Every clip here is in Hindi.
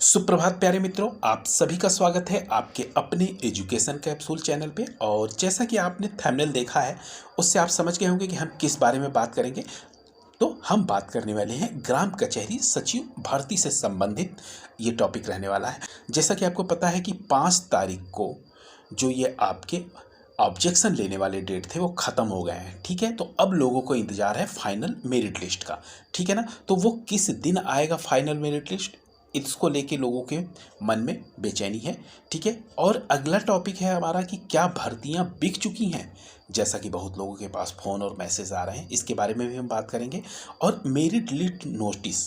सुप्रभात प्यारे मित्रों, आप सभी का स्वागत है आपके अपने एजुकेशन कैप्सूल चैनल पे। और जैसा कि आपने थंबनेल देखा है उससे आप समझ गए होंगे कि हम किस बारे में बात करेंगे। तो हम बात करने वाले हैं ग्राम कचहरी सचिव भर्ती से संबंधित। ये टॉपिक रहने वाला है। जैसा कि आपको पता है कि 5 तारीख को जो ये आपके ऑब्जेक्शन लेने वाले डेट थे वो ख़त्म हो गए हैं। ठीक है, तो अब लोगों को इंतज़ार है फाइनल मेरिट लिस्ट का। ठीक है ना, तो वो किस दिन आएगा फाइनल मेरिट लिस्ट, इसको लेके लोगों के मन में बेचैनी है। ठीक है, और अगला टॉपिक है हमारा कि क्या भर्तियां बिक चुकी हैं। जैसा कि बहुत लोगों के पास फ़ोन और मैसेज आ रहे हैं, इसके बारे में भी हम बात करेंगे। और मेरिट लिस्ट नोटिस,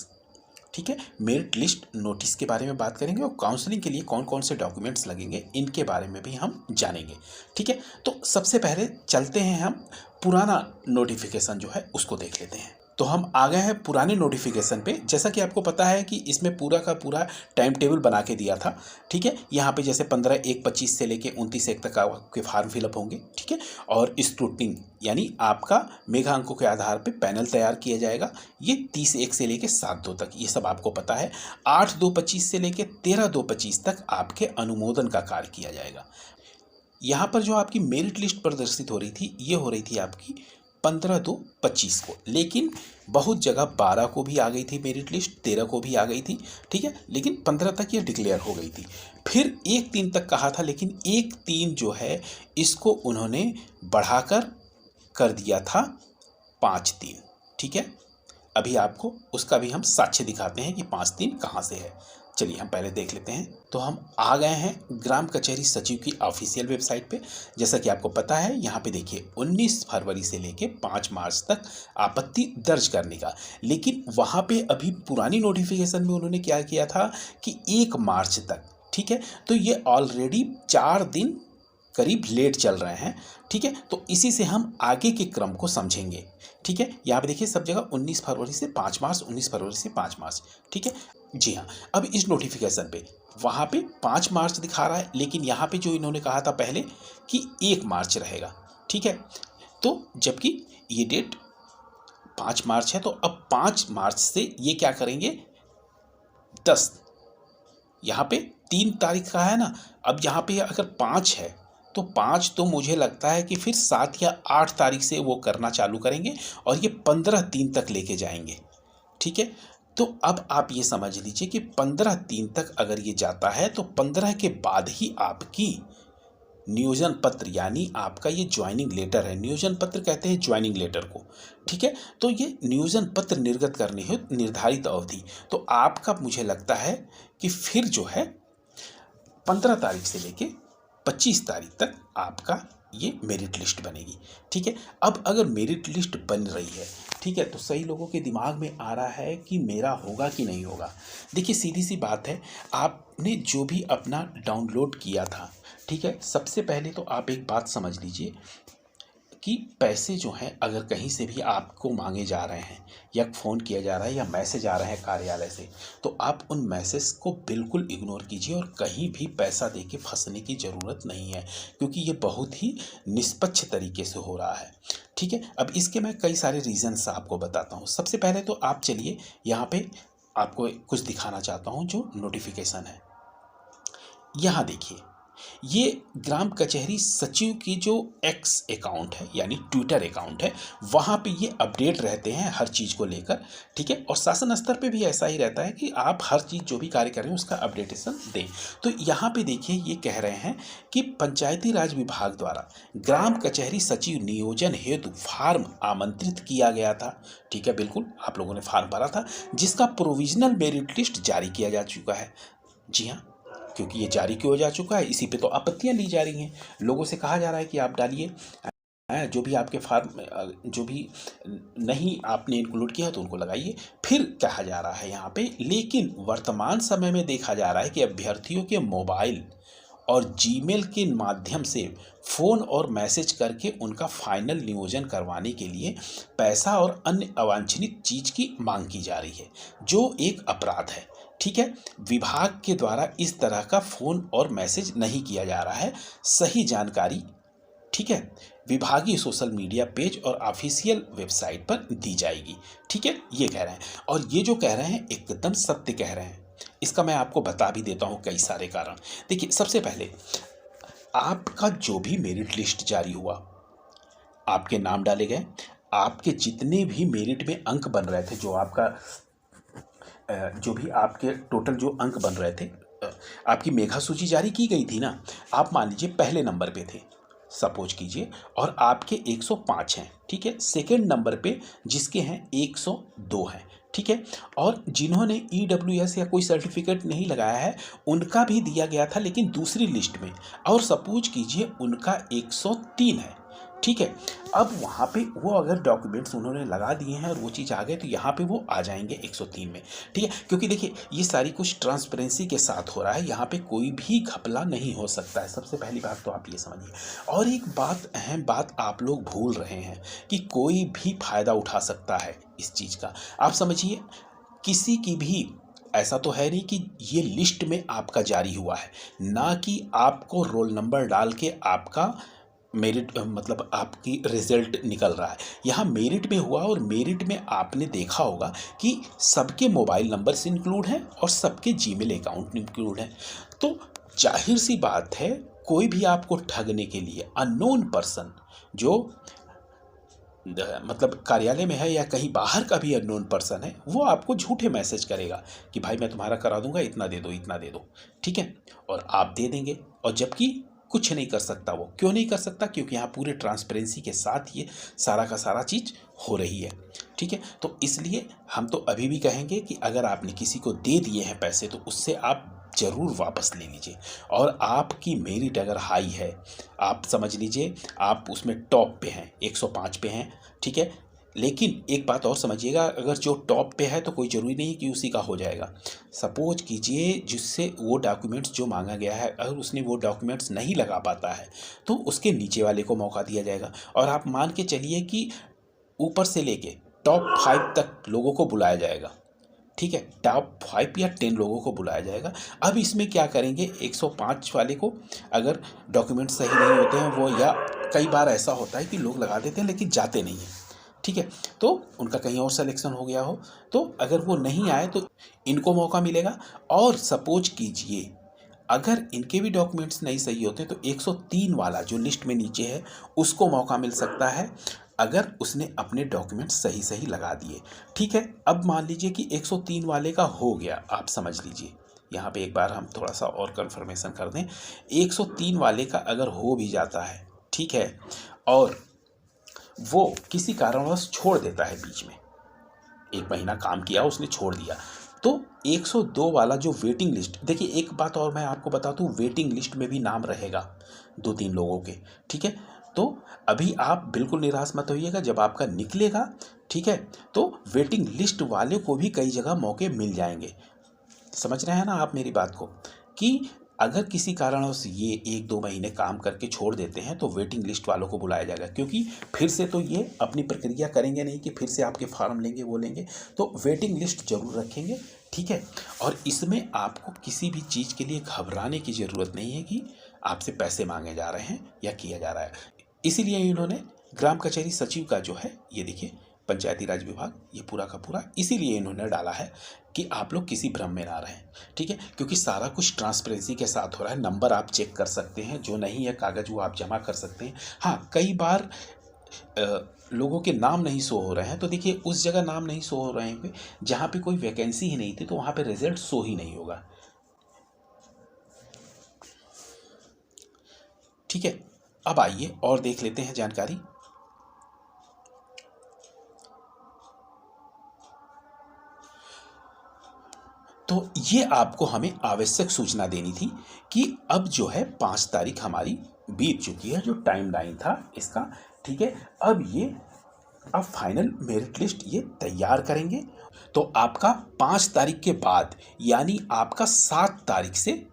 ठीक है, मेरिट लिस्ट नोटिस के बारे में बात करेंगे। और काउंसलिंग के लिए कौन कौन से डॉक्यूमेंट्स लगेंगे इनके बारे में भी हम जानेंगे। ठीक है, तो सबसे पहले चलते हैं हम पुराना नोटिफिकेशन जो है उसको देख लेते हैं। तो हम आ गए हैं पुराने नोटिफिकेशन पे। जैसा कि आपको पता है कि इसमें पूरा का पूरा टाइम टेबल बना के दिया था। ठीक है, यहाँ पे जैसे 15/1/25 से लेके 29/1 तक आपके फॉर्म फिलअप होंगे। ठीक है, और स्क्रूटनिंग यानी आपका मेगा अंकों के आधार पे पैनल तैयार किया जाएगा। ये 30/1 से लेके 7/2 तक, ये सब आपको पता है। 8/2/25 से लेके 13/2/25 तक आपके अनुमोदन का कार्य किया जाएगा। यहाँ पर जो आपकी मेरिट लिस्ट प्रदर्शित हो रही थी, ये हो रही थी आपकी 15/2/25 को, लेकिन बहुत जगह 12 को भी आ गई थी मेरिट लिस्ट, 13 को भी आ गई थी। ठीक है, लेकिन 15 तक ये डिक्लेयर हो गई थी। फिर 1/3 तक कहा था, लेकिन 1/3 जो है इसको उन्होंने बढ़ाकर कर दिया था 5/3। ठीक है, अभी आपको उसका भी हम साक्ष्य दिखाते हैं कि 5/3 कहाँ से है। चलिए हम पहले देख लेते हैं। तो हम आ गए हैं ग्राम कचहरी सचिव की ऑफिशियल वेबसाइट पे। जैसा कि आपको पता है, यहाँ पे देखिए 19 फरवरी से लेके 5 मार्च तक आपत्ति दर्ज करने का। लेकिन वहाँ पे अभी पुरानी नोटिफिकेशन में उन्होंने क्या किया था कि 1 मार्च तक। ठीक है, तो ये ऑलरेडी 4 दिन करीब लेट चल रहे हैं। ठीक है, तो इसी से हम आगे के क्रम को समझेंगे। ठीक है, यहाँ पे देखिए सब जगह 19 फरवरी से 5 मार्च, 19 फरवरी से 5 मार्च। ठीक है, जी हाँ। अब इस नोटिफिकेशन पे वहाँ पे 5 मार्च दिखा रहा है, लेकिन यहाँ पे जो इन्होंने कहा था पहले कि 1 मार्च रहेगा। ठीक है, तो जबकि ये डेट 5 मार्च है, तो अब 5 मार्च से ये क्या करेंगे, 10, यहाँ पे 3 तारीख का है ना, अब यहाँ पे अगर 5 है तो 5 तो मुझे लगता है कि फिर 7 या 8 तारीख से वो करना चालू करेंगे और ये 15/3 तक लेके जाएंगे। ठीक है, तो अब आप ये समझ लीजिए कि 15/3 तक अगर ये जाता है तो 15 के बाद ही आपकी नियोजन पत्र यानी आपका ये ज्वाइनिंग लेटर है। नियोजन पत्र कहते हैं ज्वाइनिंग लेटर को। ठीक है, तो ये नियोजन पत्र निर्गत करनी है निर्धारित अवधि। तो आपका मुझे लगता है कि फिर जो है 15 तारीख से लेके 25 तारीख तक आपका ये मेरिट लिस्ट बनेगी। ठीक है, अब अगर मेरिट लिस्ट बन रही है, ठीक है, तो सही लोगों के दिमाग में आ रहा है कि मेरा होगा कि नहीं होगा। देखिए सीधी सी बात है, आपने जो भी अपना डाउनलोड किया था, ठीक है, सबसे पहले तो आप एक बात समझ लीजिए कि पैसे जो हैं अगर कहीं से भी आपको मांगे जा रहे हैं या फ़ोन किया जा रहा है या मैसेज आ रहे हैं कार्यालय से, तो आप उन मैसेज को बिल्कुल इग्नोर कीजिए और कहीं भी पैसा देके फंसने की ज़रूरत नहीं है, क्योंकि ये बहुत ही निष्पक्ष तरीके से हो रहा है। ठीक है, अब इसके मैं कई सारे रीज़न्स आपको बताता हूँ। सबसे पहले तो आप चलिए यहाँ पे आपको कुछ दिखाना चाहता हूँ जो नोटिफिकेशन है। यहाँ देखिए, ये ग्राम कचहरी सचिव की जो एक्स अकाउंट है यानी ट्विटर अकाउंट है, वहाँ पे ये अपडेट रहते हैं हर चीज़ को लेकर। ठीक है, और शासन स्तर पे भी ऐसा ही रहता है कि आप हर चीज़ जो भी कार्य कर रहे हैं उसका अपडेटेशन दें। तो यहाँ पे देखिए ये कह रहे हैं कि पंचायती राज विभाग द्वारा ग्राम कचहरी सचिव नियोजन हेतु फार्म आमंत्रित किया गया था। ठीक है, बिल्कुल आप लोगों ने फार्म भरा था, जिसका प्रोविजनल मेरिट लिस्ट जारी किया जा चुका है। जी हाँ, क्योंकि ये जारी क्यों हो जा चुका है, इसी पे तो आपत्तियां ली जा रही हैं। लोगों से कहा जा रहा है कि आप डालिए, जो भी आपके फार्म जो भी नहीं आपने इंक्लूड किया तो उनको लगाइए। फिर कहा जा रहा है यहाँ पे, लेकिन वर्तमान समय में देखा जा रहा है कि अभ्यर्थियों के मोबाइल और जीमेल के माध्यम से फ़ोन और मैसेज करके उनका फाइनल नियोजन करवाने के लिए पैसा और अन्य अवांछनीय चीज़ की मांग की जा रही है, जो एक अपराध है। ठीक है, विभाग के द्वारा इस तरह का फ़ोन और मैसेज नहीं किया जा रहा है। सही जानकारी, ठीक है, विभागीय सोशल मीडिया पेज और ऑफिशियल वेबसाइट पर दी जाएगी। ठीक है, ये कह रहे हैं, और ये जो कह रहे हैं एकदम सत्य कह रहे हैं। इसका मैं आपको बता भी देता हूँ कई सारे कारण। देखिए, सबसे पहले आपका जो भी मेरिट लिस्ट जारी हुआ, आपके नाम डाले गए, आपके जितने भी मेरिट में अंक बन रहे थे, जो आपका जो भी आपके टोटल जो अंक बन रहे थे, आपकी मेधा सूची जारी की गई थी ना। आप मान लीजिए पहले नंबर पे थे, सपोज कीजिए, और आपके 105 हैं, ठीक है। सेकंड नंबर पे जिसके हैं 102 हैं, ठीक है। और जिन्होंने EWS या कोई सर्टिफिकेट नहीं लगाया है उनका भी दिया गया था, लेकिन दूसरी लिस्ट में, और सपोज कीजिए उनका 103 है, ठीक है। अब वहाँ पे वो अगर डॉक्यूमेंट्स उन्होंने लगा दिए हैं और वो चीज़ आ गए तो यहाँ पे वो आ जाएंगे 103 में, ठीक है। क्योंकि देखिए, ये सारी कुछ ट्रांसपेरेंसी के साथ हो रहा है, यहाँ पे कोई भी घपला नहीं हो सकता है। सबसे पहली बात तो आप ये समझिए। और एक बात, अहम बात आप लोग भूल रहे हैं कि कोई भी फ़ायदा उठा सकता है इस चीज़ का। आप समझिए, किसी की भी ऐसा तो है नहीं कि ये लिस्ट में आपका जारी हुआ है, ना कि आपको रोल नंबर डाल के आपका मेरिट मतलब आपकी रिजल्ट निकल रहा है। यहाँ मेरिट में हुआ, और मेरिट में आपने देखा होगा कि सबके मोबाइल नंबर्स इंक्लूड हैं और सबके जीमेल अकाउंट इंक्लूड हैं। तो जाहिर सी बात है, कोई भी आपको ठगने के लिए अननोन पर्सन जो मतलब कार्यालय में है या कहीं बाहर का भी अननोन पर्सन है, वो आपको झूठे मैसेज करेगा कि भाई मैं तुम्हारा करा दूंगा, इतना दे दो, इतना दे दो, ठीक है। और आप दे देंगे, और जबकि कुछ नहीं कर सकता। वो क्यों नहीं कर सकता? क्योंकि यहाँ पूरे ट्रांसपेरेंसी के साथ ये सारा का सारा चीज़ हो रही है, ठीक है। तो इसलिए हम तो अभी भी कहेंगे कि अगर आपने किसी को दे दिए हैं पैसे तो उससे आप ज़रूर वापस ले लीजिए। और आपकी मेरिट अगर हाई है, आप समझ लीजिए आप उसमें टॉप पे हैं, 105 पे हैं, ठीक है। लेकिन एक बात और समझिएगा, अगर जो टॉप पे है तो कोई ज़रूरी नहीं कि उसी का हो जाएगा। सपोज कीजिए जिससे वो डॉक्यूमेंट्स जो मांगा गया है, अगर उसने वो डॉक्यूमेंट्स नहीं लगा पाता है तो उसके नीचे वाले को मौका दिया जाएगा। और आप मान के चलिए कि ऊपर से लेके टॉप 5 तक लोगों को बुलाया जाएगा, ठीक है। टॉप 5 या 10 लोगों को बुलाया जाएगा। अब इसमें क्या करेंगे, 105 वाले को अगर डॉक्यूमेंट सही नहीं होते हैं वो, या कई बार ऐसा होता है कि लोग लगा देते हैं लेकिन जाते नहीं हैं, ठीक है। तो उनका कहीं और सिलेक्शन हो गया हो, तो अगर वो नहीं आए तो इनको मौका मिलेगा। और सपोज कीजिए अगर इनके भी डॉक्यूमेंट्स नहीं सही होते तो 103 वाला जो लिस्ट में नीचे है उसको मौका मिल सकता है, अगर उसने अपने डॉक्यूमेंट्स सही सही लगा दिए, ठीक है। अब मान लीजिए कि 103 वाले का हो गया, आप समझ लीजिए, यहाँ पे एक बार हम थोड़ा सा और कंफर्मेशन कर दें। 103 वाले का अगर हो भी जाता है, ठीक है, और वो किसी कारणवश छोड़ देता है बीच में, 1 महीना काम किया उसने छोड़ दिया, तो 102 वाला जो वेटिंग लिस्ट, देखिए एक बात और मैं आपको बता दूं, वेटिंग लिस्ट में भी नाम रहेगा 2-3 लोगों के, ठीक है। तो अभी आप बिल्कुल निराश मत होइएगा, जब आपका निकलेगा, ठीक है, तो वेटिंग लिस्ट वाले को भी कई जगह मौके मिल जाएंगे। समझ रहे हैं ना आप मेरी बात को, कि अगर किसी कारणवश ये 1-2 महीने काम करके छोड़ देते हैं तो वेटिंग लिस्ट वालों को बुलाया जाएगा, क्योंकि फिर से तो ये अपनी प्रक्रिया करेंगे नहीं कि फिर से आपके फॉर्म लेंगे वो लेंगे, तो वेटिंग लिस्ट जरूर रखेंगे, ठीक है। और इसमें आपको किसी भी चीज़ के लिए घबराने की ज़रूरत नहीं है कि आपसे पैसे मांगे जा रहे हैं या किया जा रहा है। इसीलिए इन्होंने ग्राम कचहरी सचिव का जो है, ये देखिए पंचायती राज विभाग, ये पूरा का पूरा इसीलिए इन्होंने डाला है कि आप लोग किसी भ्रम में ना रहें, ठीक है। क्योंकि सारा कुछ ट्रांसपेरेंसी के साथ हो रहा है। नंबर आप चेक कर सकते हैं, जो नहीं है कागज़ वो आप जमा कर सकते हैं। हाँ, कई बार लोगों के नाम नहीं शो हो रहे हैं, तो देखिए उस जगह नाम नहीं शो हो रहे हैं जहाँ पे कोई वैकेंसी ही नहीं थी, तो वहाँ पे रिजल्ट शो ही नहीं होगा, ठीक है। अब आइए और देख लेते हैं जानकारी। तो ये आपको हमें आवश्यक सूचना देनी थी कि अब जो है 5 तारीख हमारी बीत चुकी है, जो टाइम लाइन था इसका, ठीक है। अब फाइनल मेरिट लिस्ट ये तैयार करेंगे, तो आपका 5 तारीख के बाद यानी आपका 7 तारीख से,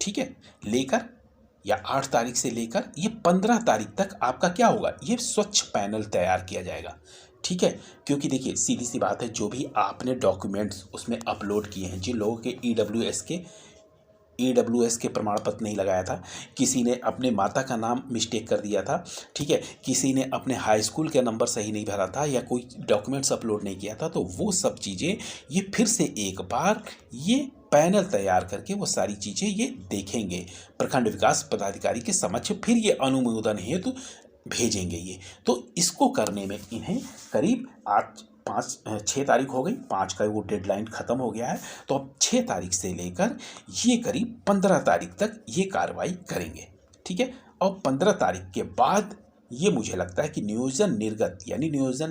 ठीक है, लेकर या 8 तारीख से लेकर ये 15 तारीख तक आपका क्या होगा, ये स्वच्छ पैनल तैयार किया जाएगा, ठीक है। क्योंकि देखिए सीधी सी बात है, जो भी आपने डॉक्यूमेंट्स उसमें अपलोड किए हैं, जिन लोगों के ईडब्ल्यूएस के प्रमाण पत्र नहीं लगाया था, किसी ने अपने माता का नाम मिस्टेक कर दिया था, ठीक है, किसी ने अपने हाई स्कूल के नंबर सही नहीं भरा था, या कोई डॉक्यूमेंट्स अपलोड नहीं किया था, तो वो सब चीज़ें ये फिर से एक बार ये पैनल तैयार करके वो सारी चीज़ें ये देखेंगे, प्रखंड विकास पदाधिकारी के समक्ष फिर ये अनुमोदन हेतु भेजेंगे ये। तो इसको करने में इन्हें करीब आज 6 तारीख हो गई, 5 का वो डेडलाइन ख़त्म हो गया है, तो अब 6 तारीख से लेकर ये करीब 15 तारीख तक ये कार्रवाई करेंगे, ठीक है। और 15 तारीख के बाद ये मुझे लगता है कि नियोजन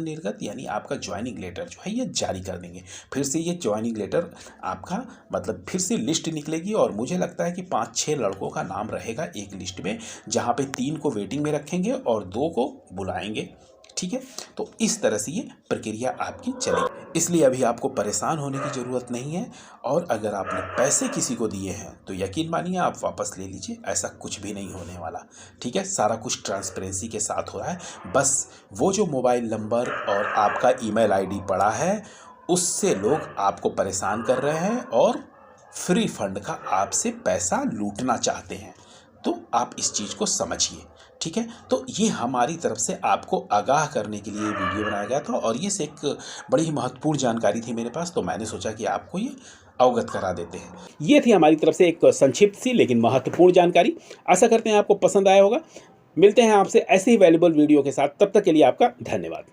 निर्गत यानी आपका ज्वाइनिंग लेटर जो है ये जारी कर देंगे। फिर से ये ज्वाइनिंग लेटर आपका मतलब फिर से लिस्ट निकलेगी और मुझे लगता है कि 5-6 लड़कों का नाम रहेगा एक लिस्ट में, जहाँ पे 3 को वेटिंग में रखेंगे और 2 को बुलाएंगे, ठीक है। तो इस तरह से ये प्रक्रिया आपकी चलेगी, इसलिए अभी आपको परेशान होने की ज़रूरत नहीं है। और अगर आपने पैसे किसी को दिए हैं तो यकीन मानिए आप वापस ले लीजिए, ऐसा कुछ भी नहीं होने वाला, ठीक है। सारा कुछ ट्रांसपेरेंसी के साथ हो रहा है, बस वो जो मोबाइल नंबर और आपका ईमेल आईडी पड़ा है उससे लोग आपको परेशान कर रहे हैं और फ्री फंड का आपसे पैसा लूटना चाहते हैं। तो आप इस चीज़ को समझिए, ठीक है। तो ये हमारी तरफ से आपको आगाह करने के लिए वीडियो बनाया गया था और ये से एक बड़ी ही महत्वपूर्ण जानकारी थी मेरे पास, तो मैंने सोचा कि आपको ये अवगत करा देते हैं। ये थी हमारी तरफ से एक संक्षिप्त सी लेकिन महत्वपूर्ण जानकारी। आशा करते हैं आपको पसंद आया होगा। मिलते हैं आपसे ऐसे ही वैल्यूबल वीडियो के साथ, तब तक के लिए आपका धन्यवाद।